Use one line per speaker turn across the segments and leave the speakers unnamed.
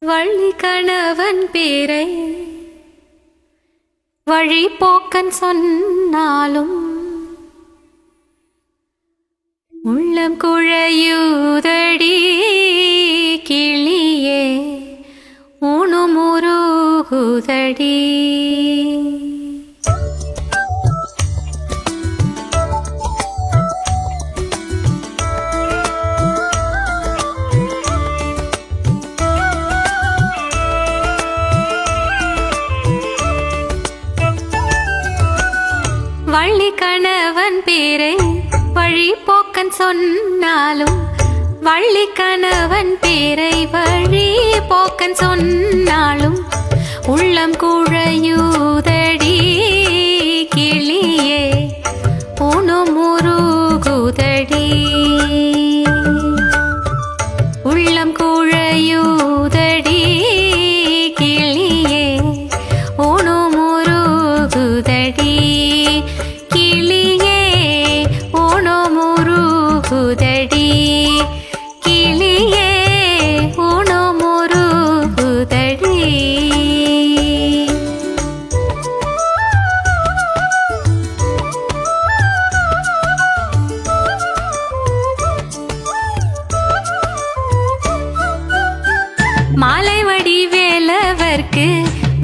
வள்ளி கணவன் பேரை வழி போக்கன் சொன்னாலும் உள்ளம் குழையுதடி கிளியே ஊனுமுருகுதடி. வள்ளி கணவன் பேரை வழி போக்கன் சொன்னாலும் வள்ளி கணவன் பேரை வழி போக்கன் சொன்னாலும் உள்ளம் குழையுதடி கிளியே ஊனுமுருகுதடி. உள்ளம் குழையுதடி கிளியே ஊனுமுருகுதடி. கிளியே ஊனுமுருகுதடி. கிளியே ஊனுமுருகுதடி. மாலை வடிவேலவர்க்கு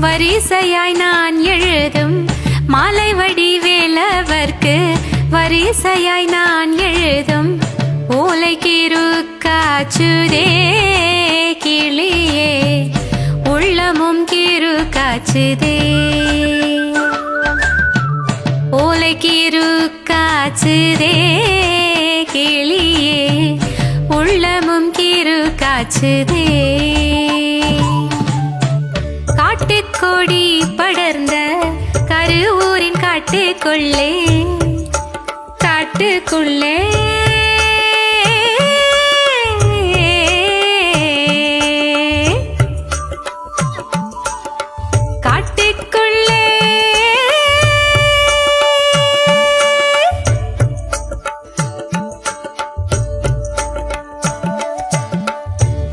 வரிசையாய் நான் எழுதும் மாலை வடிவேலவர்க்கு வரிசையாய் நான் எழுதும் ஓலைக்கிருக்காச்சுதே கிளியே உள்ளமும் கிருக்காச்சுதே. ஓலைக்கிருக்காச்சுதே கிளியே உள்ளமும் கிருக்காச்சுதே. காட்டுக்கொடி படர்ந்த கருவூரின் காட்டுக்குள்ளே காட்டுக்குள்ளே காட்டுக்குள்ளே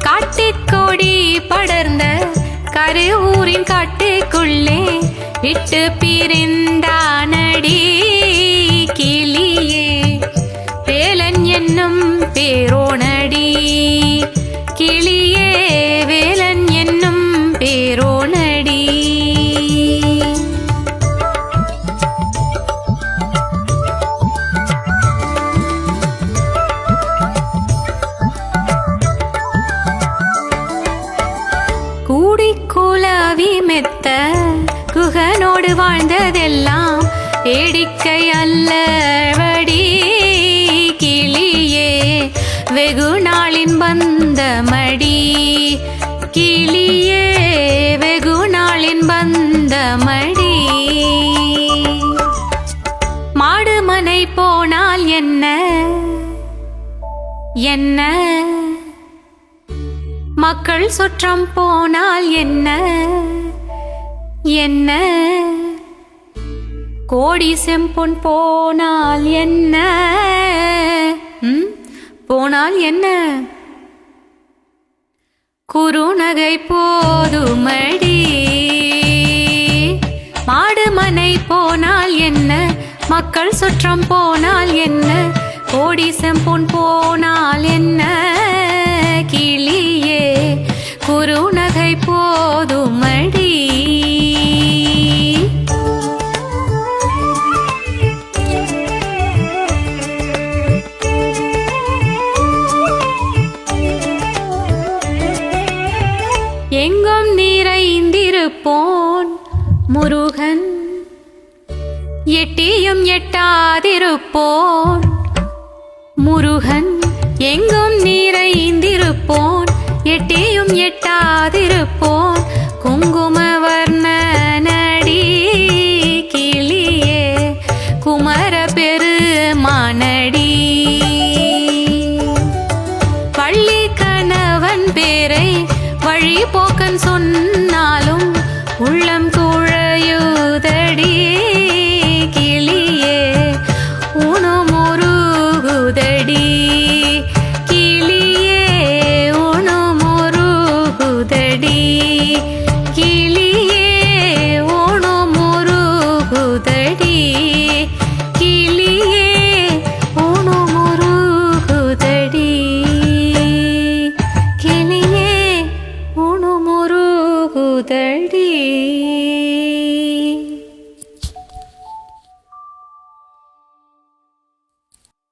காட்டுக்கொடி படர்ந்த கருவூரின் காட்டுக்குள்ளே விட்டு பிரிந்தானடி கிளியே வேலன் என்னும் பேரோனடி. கிளியே வேலன் என்னும் பேரோனடி. கூடிக்குலாவி மெத்த குகனோடு வாழ்ந்ததெல்லாம் வேடிக்கை அல்லவடி கிளியே வெகு நாளின் பந்தமடி. கிளியே வெகு நாளின் பந்தமடி. மாடுமனை போனால் என்ன என்ன மக்கள் சுற்றம் போனால் என்ன என்ன கோடி செம்பொன் போனால் என்ன போனால் என்ன குறுநகை போதுமடி. மாடுமனை போனால் என்ன மக்கள் சுற்றம் போனால் என்ன கோடி செம்பொன் போனால் என்ன கிளியே குறுநகை போதுமடி. எங்கும் நிறைந்திருப்போன் முருகன் எட்டியும் எட்டாதிருப்போன் முருகன் எங்கும் நிறைந்திருப்போன் எட்டியும் எட்டாதிருப்போன் குங்குமவர்ணனடி கிளியே குமர பெருமானடி. வள்ளி கணவன் பேரை வழி போக்கன் சொன்னாலும் உள்ளம் குழையுதடி கிளியே ஊனுமுருகுதடி. கிளியே ஊனுமுருகுதடி. குழையுதடி